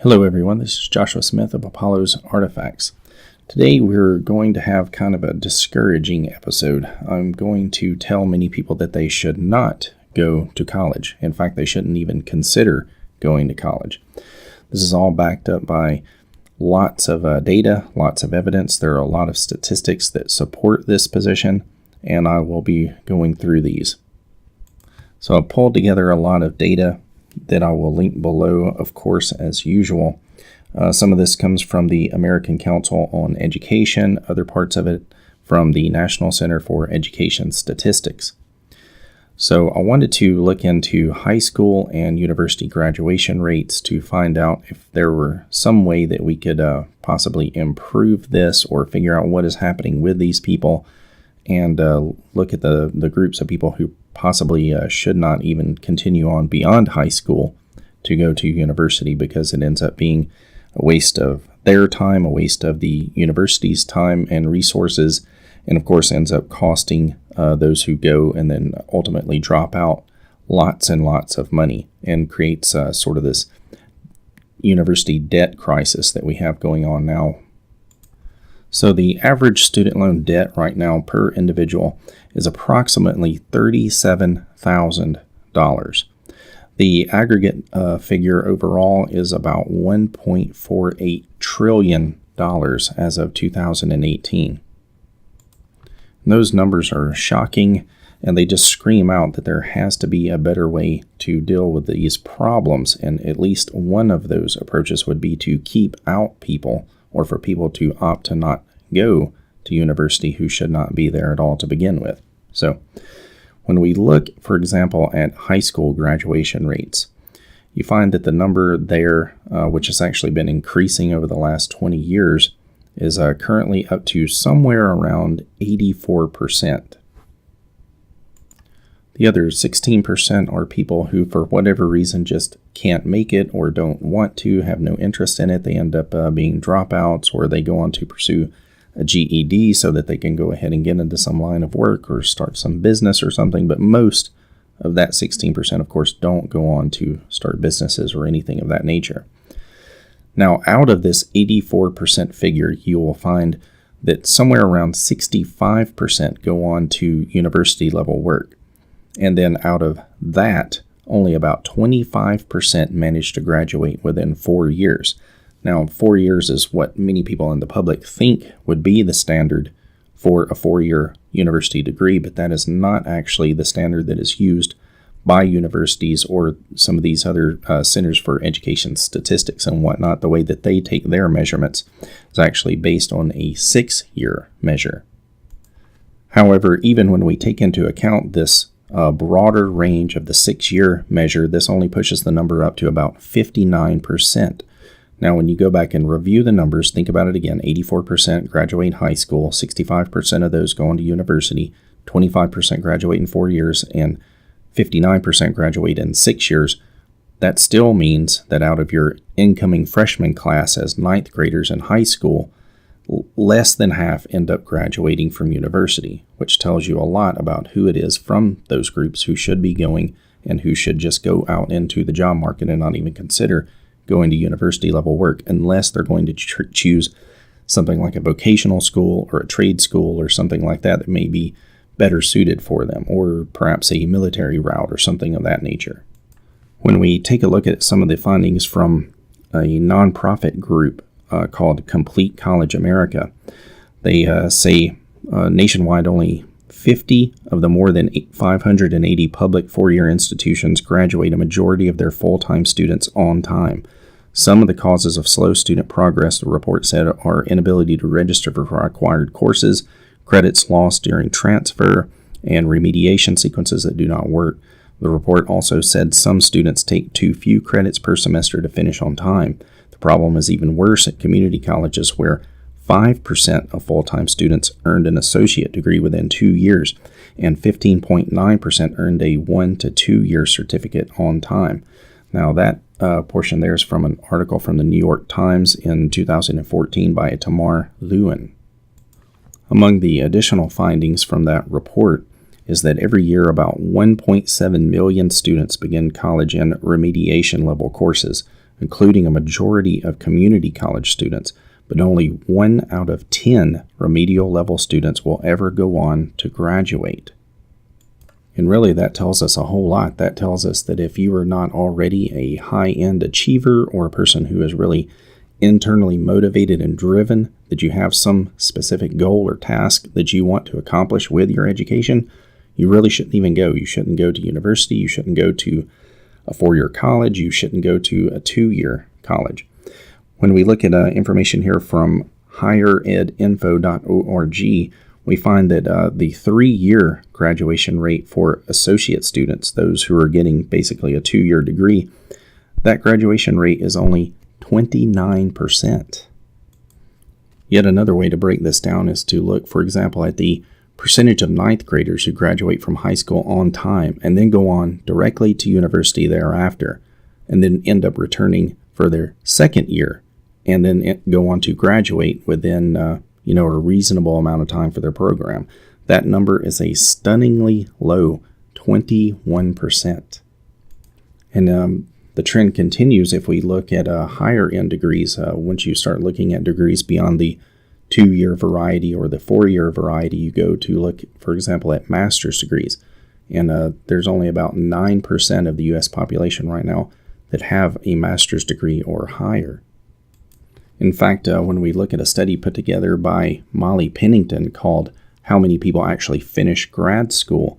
Hello everyone, this is Joshua Smith of Apollo's Artifacts. Today we're going to have kind of a discouraging episode. I'm going to tell many people that they should not go to college. In fact, they shouldn't even consider going to college. This is all backed up by lots of data, lots of evidence. There are a lot of statistics that support this position, and I will be going through these. So I pulled together a lot of data that I will link below, of course, as usual. Some of this comes from the American Council on Education, other parts of it from the National Center for Education Statistics. So I wanted to look into high school and university graduation rates to find out if there were some way that we could possibly improve this or figure out what is happening with these people, and look at the groups of people who possibly should not even continue on beyond high school to go to university, because it ends up being a waste of their time, a waste of the university's time and resources, and of course ends up costing those who go and then ultimately drop out lots and lots of money, and creates sort of this university debt crisis that we have going on now. So the average student loan debt right now per individual is approximately $37,000. The aggregate figure overall is about $1.48 trillion as of 2018. And those numbers are shocking, and they just scream out that there has to be a better way to deal with these problems, and at least one of those approaches would be to keep out people, or for people to opt to not go to university who should not be there at all to begin with. So when we look, for example, at high school graduation rates, you find that the number there, which has actually been increasing over the last 20 years, is currently up to somewhere around 84%. The other 16% are people who, for whatever reason, just can't make it or don't want to, have no interest in it. They end up being dropouts, or they go on to pursue a GED so that they can go ahead and get into some line of work or start some business or something. But most of that 16%, of course, don't go on to start businesses or anything of that nature. Now, out of this 84% figure, you will find that somewhere around 65% go on to university level work. And then out of that, only about 25% manage to graduate within 4 years. Now, 4 years is what many people in the public think would be the standard for a 4-year university degree, but that is not actually the standard that is used by universities or some of these other centers for education statistics and whatnot. The way that they take their measurements is actually based on a 6-year measure. However, even when we take into account this broader range of the 6-year measure, this only pushes the number up to about 59%. Now, when you go back and review the numbers, think about it again. 84% graduate high school, 65% of those go on to university, 25% graduate in 4 years, and 59% graduate in 6 years. That still means that out of your incoming freshman class as 9th graders in high school, less than half end up graduating from university, which tells you a lot about who it is from those groups who should be going and who should just go out into the job market and not even consider going to university level work unless they're going to choose something like a vocational school or a trade school or something like that that may be better suited for them, or perhaps a military route or something of that nature. When we take a look at some of the findings from a nonprofit group called Complete College America, they say nationwide only 50 of the more than 580 public 4-year institutions graduate a majority of their full-time students on time. Some of the causes of slow student progress, the report said, are inability to register for required courses, credits lost during transfer, and remediation sequences that do not work. The report also said some students take too few credits per semester to finish on time. The problem is even worse at community colleges, where 5% of full-time students earned an associate degree within 2 years, and 15.9% earned a 1 to 2 year certificate on time. Now, that portion there is from an article from the New York Times in 2014 by Tamar Lewin. Among the additional findings from that report is that every year about 1.7 million students begin college in remediation level courses, including a majority of community college students, but only 1 out of 10 remedial level students will ever go on to graduate. And really, that tells us a whole lot. That tells us that if you are not already a high-end achiever or a person who is really internally motivated and driven, that you have some specific goal or task that you want to accomplish with your education, you really shouldn't even go. You shouldn't go to university. You shouldn't go to a 4-year college. You shouldn't go to a 2-year college. When we look at information here from higheredinfo.org, we find that the 3-year graduation rate for associate students, those who are getting basically a 2-year degree, that graduation rate is only 29%. Yet another way to break this down is to look, for example, at the percentage of 9th graders who graduate from high school on time and then go on directly to university thereafter, and then end up returning for their 2nd year, and then go on to graduate within a reasonable amount of time for their program. That number is a stunningly low 21%. And the trend continues if we look at higher end degrees. Once you start looking at degrees beyond the 2-year variety or the 4-year variety, you go to look, for example, at master's degrees. And there's only about 9% of the U.S. population right now that have a master's degree or higher. In fact, when we look at a study put together by Molly Pennington called How Many People Actually Finish Grad School,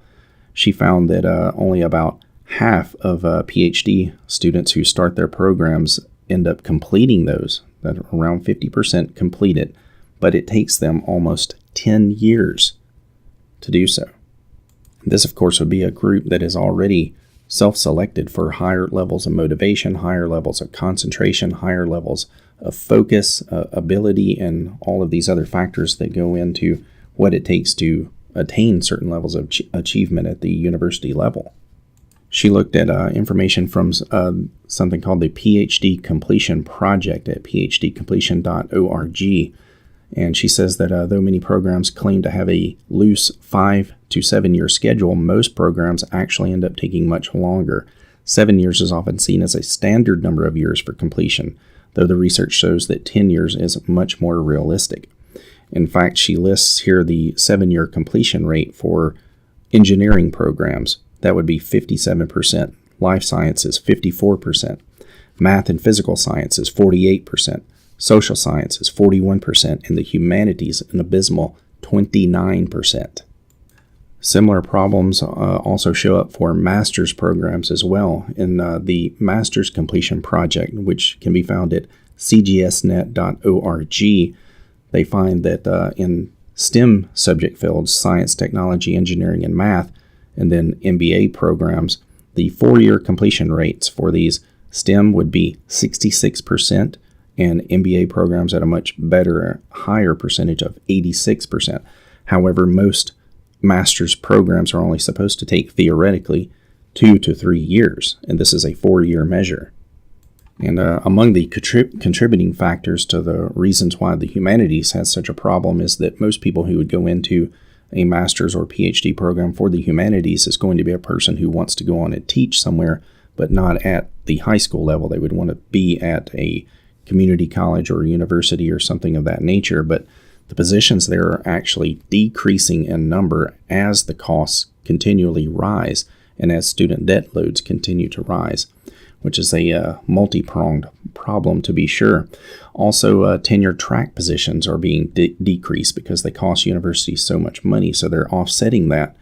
she found that only about half of Ph.D. students who start their programs end up completing those, that around 50% complete it, but it takes them almost 10 years to do so. This, of course, would be a group that is already self-selected for higher levels of motivation, higher levels of concentration, higher levels of focus, ability, and all of these other factors that go into what it takes to attain certain levels of achievement at the university level. She looked at information from something called the Ph.D. Completion Project at phdcompletion.org, and she says that though many programs claim to have a loose 5 to 7 year schedule, most programs actually end up taking much longer. 7 years is often seen as a standard number of years for completion, though the research shows that 10 years is much more realistic. In fact, she lists here the 7-year completion rate for engineering programs. That would be 57%, life sciences 54%, math and physical sciences 48%, social sciences 41%, and the humanities an abysmal 29%. Similar problems also show up for master's programs as well. In the Master's Completion Project, which can be found at cgsnet.org, they find that in STEM subject fields, science, technology, engineering, and math, and then MBA programs, the 4-year completion rates for these STEM would be 66%, and MBA programs at a much better, higher percentage of 86%. However, most master's programs are only supposed to take theoretically 2 to 3 years, and this is a 4-year measure. And among the contributing factors to the reasons why the humanities has such a problem is that most people who would go into a master's or PhD program for the humanities is going to be a person who wants to go on and teach somewhere, but not at the high school level. They would want to be at a community college or university or something of that nature, but the positions there are actually decreasing in number as the costs continually rise and as student debt loads continue to rise, which is a multi-pronged problem to be sure. Also, tenure track positions are being decreased because they cost universities so much money, so they're offsetting that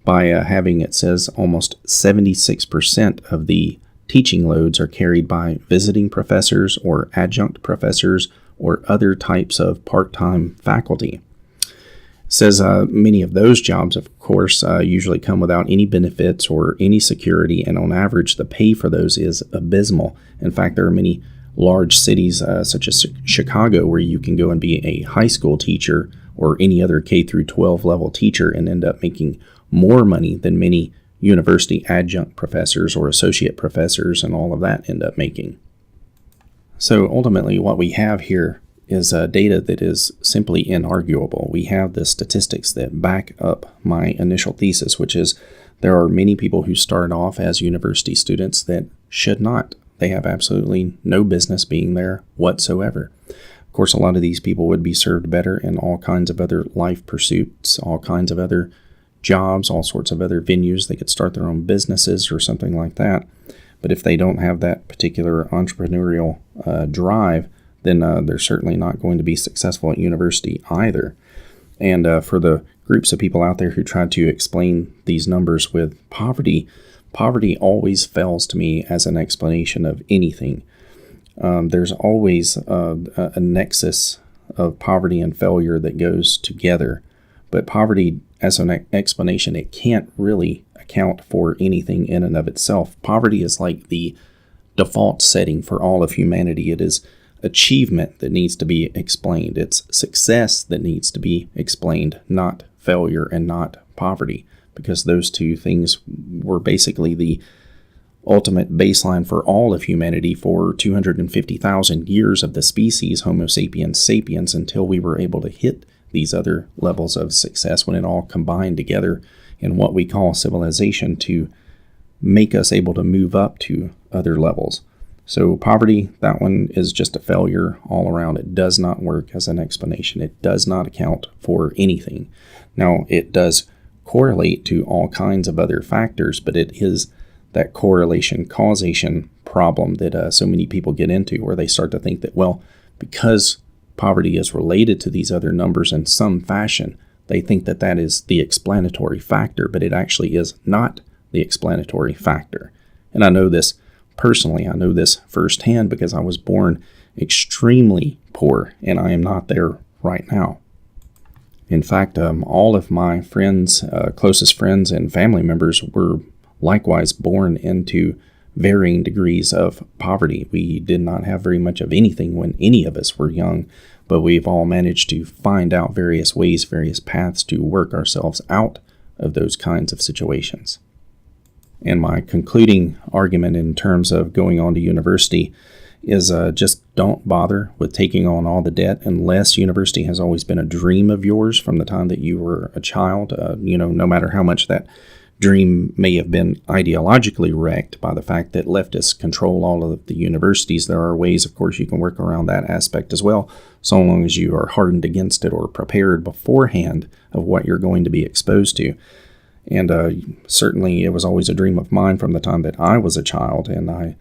by having, it says, almost 76% of the teaching loads are carried by visiting professors or adjunct professors or other types of part-time faculty. It says many of those jobs, of course, usually come without any benefits or any security, and on average, the pay for those is abysmal. In fact, there are many large cities such as Chicago where you can go and be a high school teacher or any other K through 12 level teacher and end up making more money than many university adjunct professors or associate professors and all of that end up making. So ultimately what we have here is data that is simply inarguable. We have the statistics that back up my initial thesis, which is there are many people who start off as university students that should not they have absolutely no business being there whatsoever. Of course, a lot of these people would be served better in all kinds of other life pursuits, all kinds of other jobs, all sorts of other venues. They could start their own businesses or something like that. But if they don't have that particular entrepreneurial drive, then they're certainly not going to be successful at university either. And for the groups of people out there who try to explain these numbers with poverty, poverty always fails to me as an explanation of anything. There's always a nexus of poverty and failure that goes together. But poverty, as an explanation, it can't really account for anything in and of itself. Poverty is like the default setting for all of humanity. It is achievement that needs to be explained. It's success that needs to be explained, not failure and not poverty, because those two things were basically the ultimate baseline for all of humanity for 250,000 years of the species Homo sapiens sapiens, until we were able to hit these other levels of success when it all combined together in what we call civilization to make us able to move up to other levels. So poverty, that one is just a failure all around. It does not work as an explanation. It does not account for anything. Now, it does correlate to all kinds of other factors, but it is that correlation-causation problem that so many people get into, where they start to think that, well, because poverty is related to these other numbers in some fashion, they think that that is the explanatory factor, but it actually is not the explanatory factor. And I know this personally. I know this firsthand because I was born extremely poor, and I am not there right now. In fact, all of my friends, closest friends and family members were likewise born into varying degrees of poverty. We did not have very much of anything when any of us were young, but we've all managed to find out various ways, various paths to work ourselves out of those kinds of situations. And my concluding argument in terms of going on to university is just don't bother with taking on all the debt unless university has always been a dream of yours from the time that you were a child. No matter how much that dream may have been ideologically wrecked by the fact that leftists control all of the universities, there are ways, of course, you can work around that aspect as well, so long as you are hardened against it or prepared beforehand of what you're going to be exposed to. And certainly it was always a dream of mine from the time that I was a child, and I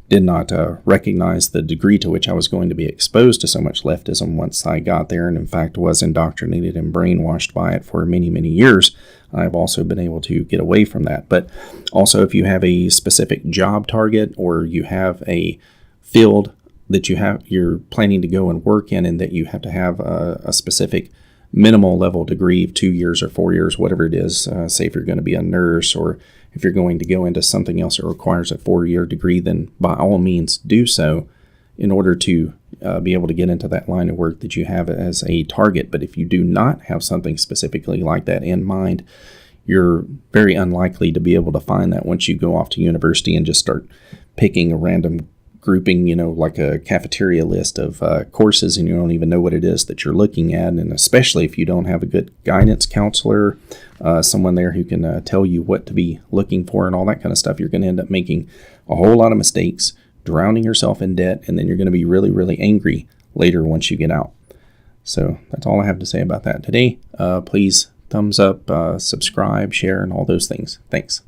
did not recognize the degree to which I was going to be exposed to so much leftism once I got there, and in fact was indoctrinated and brainwashed by it for many, many years. I've also been able to get away from that. But also, if you have a specific job target, or you have a field that you're planning to go and work in, and that you have to have a specific minimal level degree of 2 years or 4 years, whatever it is, say if you're going to be a nurse, or if you're going to go into something else that requires a 4-year degree, then by all means do so in order to be able to get into that line of work that you have as a target. But if you do not have something specifically like that in mind, you're very unlikely to be able to find that once you go off to university and just start picking a random grouping, like a cafeteria list of courses, and you don't even know what it is that you're looking at. And especially if you don't have a good guidance counselor, someone there who can tell you what to be looking for and all that kind of stuff, you're going to end up making a whole lot of mistakes, drowning yourself in debt, and then you're going to be really, really angry later once you get out. So that's all I have to say about that today. Please thumbs up, subscribe, share, and all those things. Thanks.